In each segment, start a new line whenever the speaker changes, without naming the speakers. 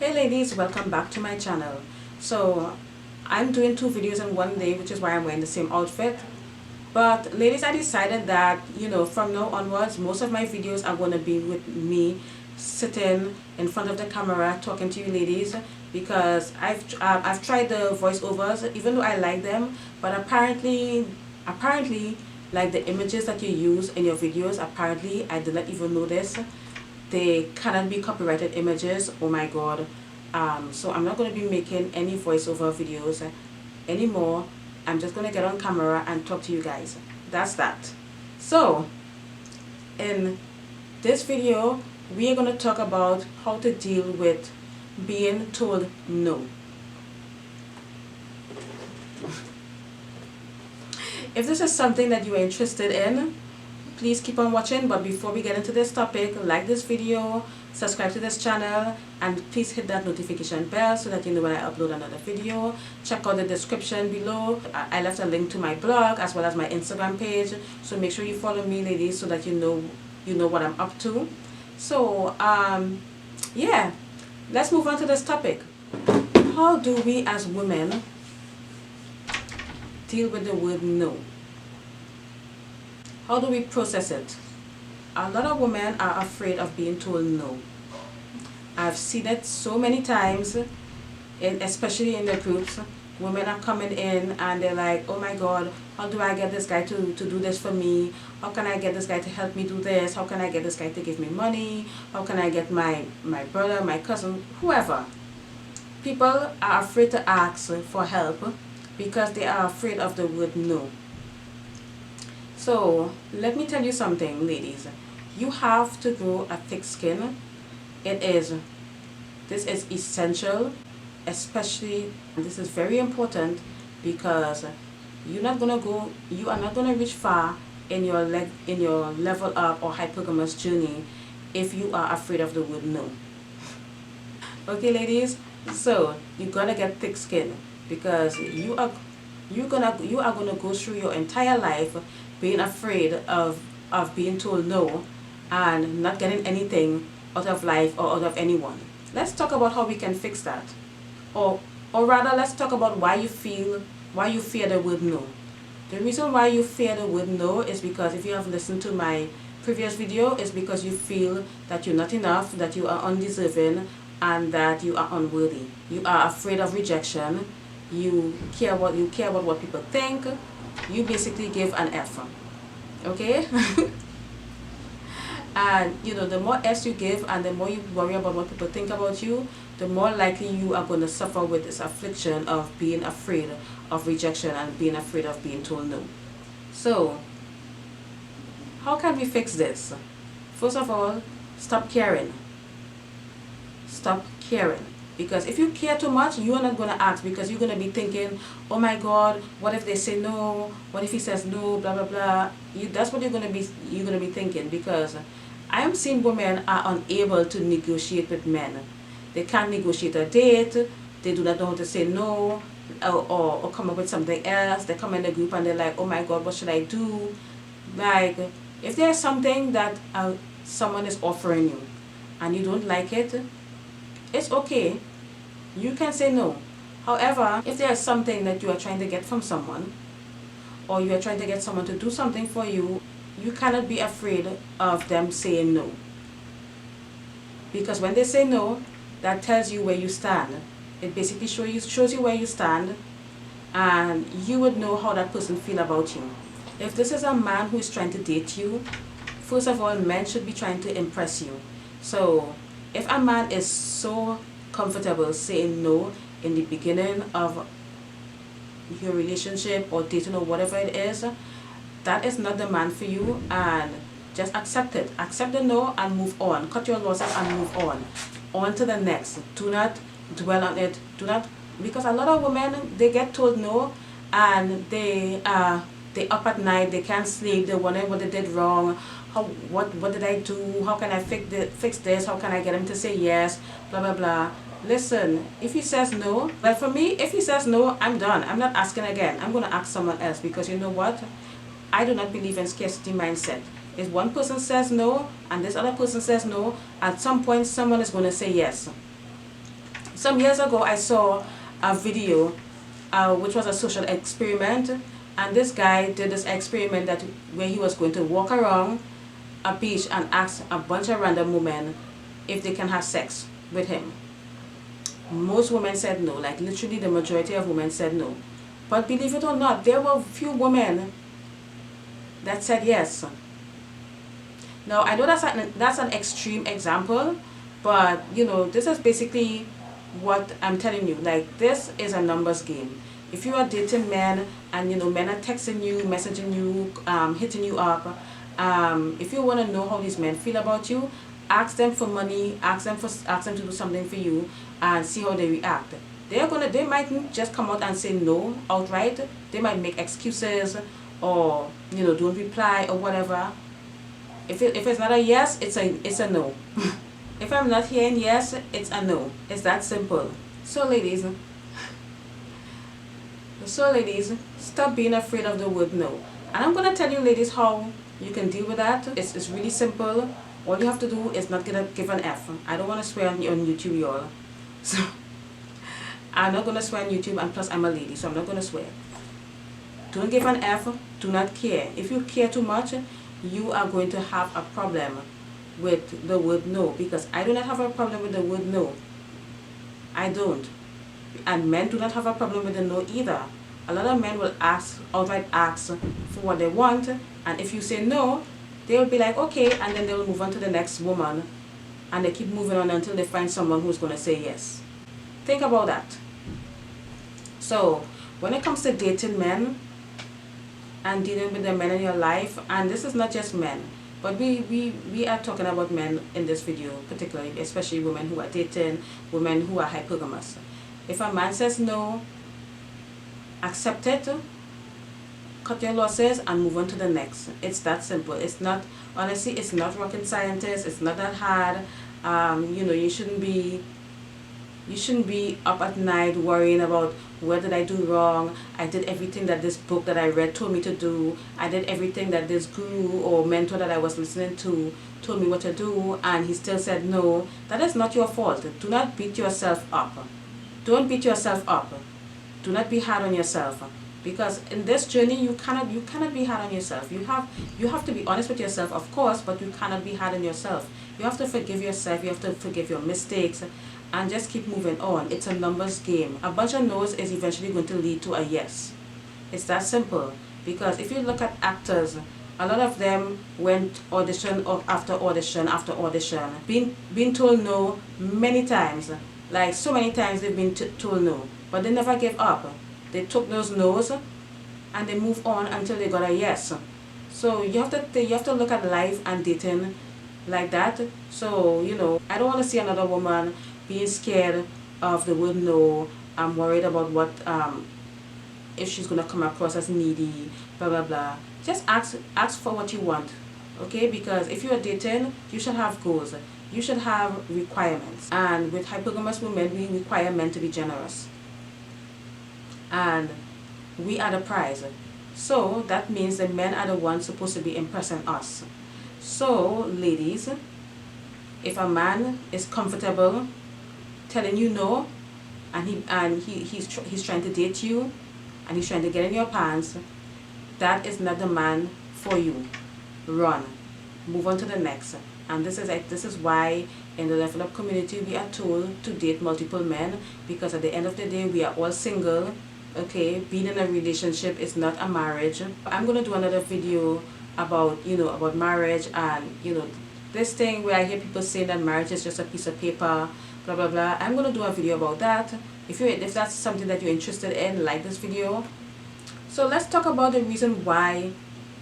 Hey ladies, welcome back to my channel. So I'm doing 2 videos in one day, which is why I'm wearing the same outfit. But ladies, I decided that, from now onwards, most of my videos are going to be with me sitting in front of the camera talking to you ladies, because I've tried the voiceovers, even though I like them, but apparently like the images that you use in your videos, apparently I did not even know this, they cannot be copyrighted images. Oh my god. So I'm not going to be making any voiceover videos anymore. I'm just going to get on camera and talk to you guys. That's that. So in this video we are going to talk about how to deal with being told no. If this is something that you are interested in, please keep on watching. But before we get into this topic, like this video, subscribe to this channel, and please hit that notification bell so that you know when I upload another video. Check out the description below. I left a link to my blog as well as my Instagram page, so make sure you follow me ladies so that you know what I'm up to. So yeah, let's move on to this topic. How do we as women deal with the word no? How do we process it? A lot of women are afraid of being told no. I've seen it so many times, especially in the groups. Women are coming in and they're like, oh my god, how do I get this guy to do this for me? How can I get this guy to help me do this? How can I get this guy to give me money? How can I get my brother, my cousin, whoever? People are afraid to ask for help because they are afraid of the word no. So let me tell you something, ladies. You have to grow a thick skin. This is essential, especially this is very important, because you are not gonna reach far in your level up or hypergamous journey if you are afraid of the word no. Okay ladies, so you gotta get thick skin, because you are gonna go through your entire life being afraid of being told no and not getting anything out of life or out of anyone. Let's talk about how we can fix that, or rather, let's talk about why you fear the word no. The reason why you fear the word no is because, if you have listened to my previous video, is because you feel that you're not enough, that you are undeserving, and that you are unworthy. You are afraid of rejection. You care about what people think. You basically give an F. Okay? And the more F's you give and the more you worry about what people think about you, the more likely you are going to suffer with this affliction of being afraid of rejection and being afraid of being told no. So how can we fix this? First of all, stop caring. Stop caring. Because if you care too much, you are not going to ask, because you're going to be thinking, oh my god, what if they say no? What if he says no? Blah blah blah. That's what you're going to be thinking, because I am seeing women are unable to negotiate with men. They can't negotiate a date. They do not know how to say no, or come up with something else. They come in the group and they're like, oh my god, what should I do? Like, if there's something that someone is offering you and you don't like it, it's okay. You can say no. However, if there is something that you are trying to get from someone, or you are trying to get someone to do something for you, you cannot be afraid of them saying no. Because when they say no, that tells you where you stand. It basically shows you where you stand, and you would know how that person feels about you. If this is a man who is trying to date you, first of all, men should be trying to impress you. So if a man is so comfortable saying no in the beginning of your relationship or dating or whatever it is, that is not the man for you, and just accept it. Accept the no and move on. Cut your losses and move on. On to the next. Do not dwell on it. Because a lot of women, they get told no and they up at night, they can't sleep, they wonder what they did wrong. What did I do? How can I fix this? How can I get him to say yes? Blah blah blah. Listen, if he says no, well, for me, if he says no, I'm done. I'm not asking again. I'm going to ask someone else, because you know what? I do not believe in scarcity mindset. If one person says no and this other person says no, at some point someone is going to say yes. Some years ago, I saw a video which was a social experiment, and this guy did this experiment that where he was going to walk around a beach and ask a bunch of random women if they can have sex with him. Most women said no, like literally the majority of women said no. But believe it or not, there were few women that said yes. Now I know that's an extreme example, but you know, this is basically what I'm telling you. Like, this is a numbers game. If you are dating men and you know men are texting you, messaging you, hitting you up, if you want to know how these men feel about you, ask them for money, ask them to do something for you, and see how they react. They might just come out and say no outright. They might make excuses, or you know, don't reply or whatever. If it's not a yes, it's a no. If I'm not hearing yes, it's a no. It's that simple. So ladies, stop being afraid of the word no. And I'm gonna tell you, ladies, how you can deal with that. It's really simple. All you have to do is not give an F. I don't want to swear on YouTube, y'all. So I'm not gonna swear on YouTube, and plus I'm a lady, so I'm not gonna swear. Don't give an F. Do not care. If you care too much, you are going to have a problem with the word no, because I do not have a problem with the word no. I don't. And men do not have a problem with the no either. A lot of men will outright ask for what they want, and if you say no, they'll be like, okay, and then they'll move on to the next woman, and they keep moving on until they find someone who's going to say yes. Think about that. So when it comes to dating men and dealing with the men in your life, and this is not just men, but we are talking about men in this video, particularly, especially women who are dating, women who are hypergamous. If a man says no, accept it, cut your losses, and move on to the next. It's that simple. It's not, honestly, it's not rocket scientist. It's not that hard. You know, you shouldn't be up at night worrying about what did I do wrong. I did everything that this book that I read told me to do. I did everything that this guru or mentor that I was listening to told me what to do, and he still said no. That is not your fault. Do not beat yourself up. Don't beat yourself up. Do not be hard on yourself, because in this journey you cannot be hard on yourself. You have to be honest with yourself, of course, but you cannot be hard on yourself. You have to forgive yourself. You have to forgive your mistakes, and just keep moving on. It's a numbers game. A bunch of no's is eventually going to lead to a yes. It's that simple. Because if you look at actors, a lot of them went audition after audition after audition, being told no many times. Like, so many times they've been told no, but they never gave up. They took those no's and they moved on until they got a yes. So you have to look at life and dating like that. So, you know, I don't want to see another woman being scared of the word no. I'm worried about what if she's gonna come across as needy, blah blah blah. Just ask for what you want, okay? Because if you're dating, you should have goals. You should have requirements. And with hypergamous women, we require men to be generous. And we are the prize. So that means the men are the ones supposed to be impressing us. So ladies, if a man is comfortable telling you no, and he's trying to date you, and he's trying to get in your pants, that is not the man for you. Run. Move on to the next. And this is why in the Level Up community we are told to date multiple men, because at the end of the day we are all single. Okay, being in a relationship is not a marriage. I'm gonna do another video about, you know, about marriage, and you know, this thing where I hear people saying that marriage is just a piece of paper, blah blah blah. I'm gonna do a video about that. If that's something that you're interested in, like this video. So let's talk about the reason why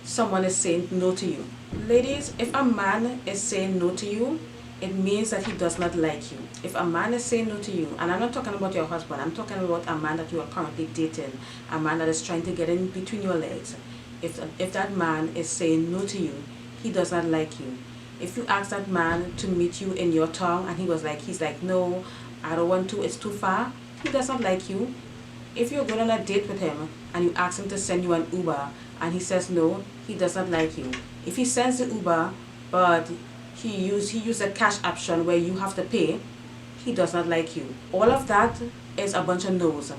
someone is saying no to you. Ladies, if a man is saying no to you, it means that he does not like you. If a man is saying no to you, and I'm not talking about your husband, I'm talking about a man that you are currently dating, a man that is trying to get in between your legs. If that man is saying no to you, he does not like you. If you ask that man to meet you in your town and he's like, no, I don't want to, it's too far, he does not like you. If you're going on a date with him and you ask him to send you an Uber and he says no, he does not like you. If he sends the Uber but he used a cash option where you have to pay, he does not like you. All of that is a bunch of no's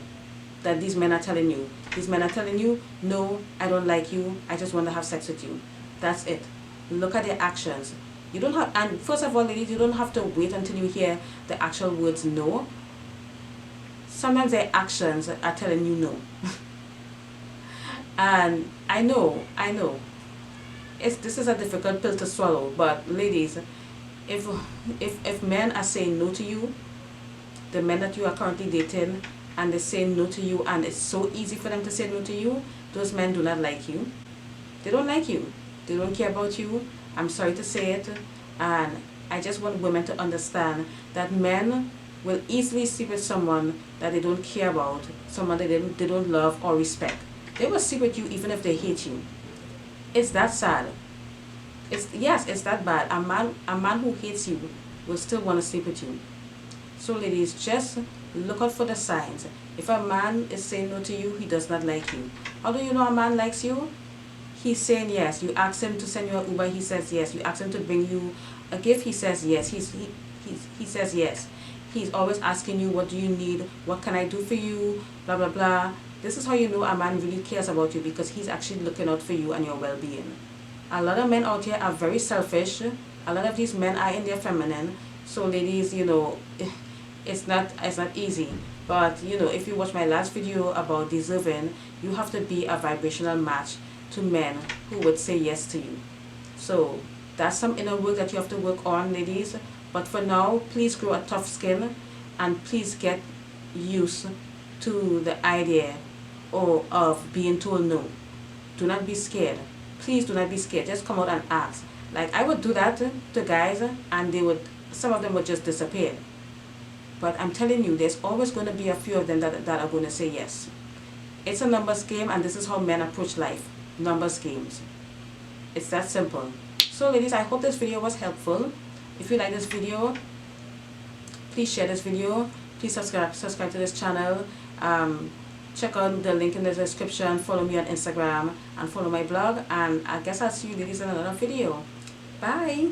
that these men are telling you. These men are telling you, no, I don't like you, I just want to have sex with you. That's it. Look at their actions. You don't have, and first of all, ladies, you don't have to wait until you hear the actual words no. Sometimes their actions are telling you no. And I know, this is a difficult pill to swallow, but ladies, if men are saying no to you, the men that you are currently dating, and they say no to you, and it's so easy for them to say no to you, those men do not like you. They don't like you. They don't care about you. I'm sorry to say it. And I just want women to understand that men will easily sleep with someone that they don't care about, someone that they don't love or respect. They will sleep with you even if they hate you. It's that sad. It's that bad. A man who hates you will still want to sleep with you. So ladies, just look out for the signs. If a man is saying no to you, he does not like you. How do you know a man likes you? He's saying yes. You ask him to send you an Uber, he says yes. You ask him to bring you a gift, he says yes. He says yes. He's always asking you, what do you need? What can I do for you? Blah, blah, blah. This is how you know a man really cares about you, because he's actually looking out for you and your well-being. A lot of men out here are very selfish. A lot of these men are in their feminine. So ladies, it's not easy. But if you watch my last video about deserving, you have to be a vibrational match to men who would say yes to you. So that's some inner work that you have to work on, ladies. But for now, please grow a tough skin, and please get used to the idea of being told no. Do not be scared. Please do not be scared. Just come out and ask. Like, I would do that to guys, and some of them would just disappear. But I'm telling you, there's always going to be a few of them that are going to say yes. It's a numbers game, and this is how men approach life. Numbers games. It's that simple. So ladies, I hope this video was helpful. If you like this video, please share this video. Please subscribe to this channel. Check out the link in the description. Follow me on Instagram and follow my blog. And I guess I'll see you ladies in another video. Bye.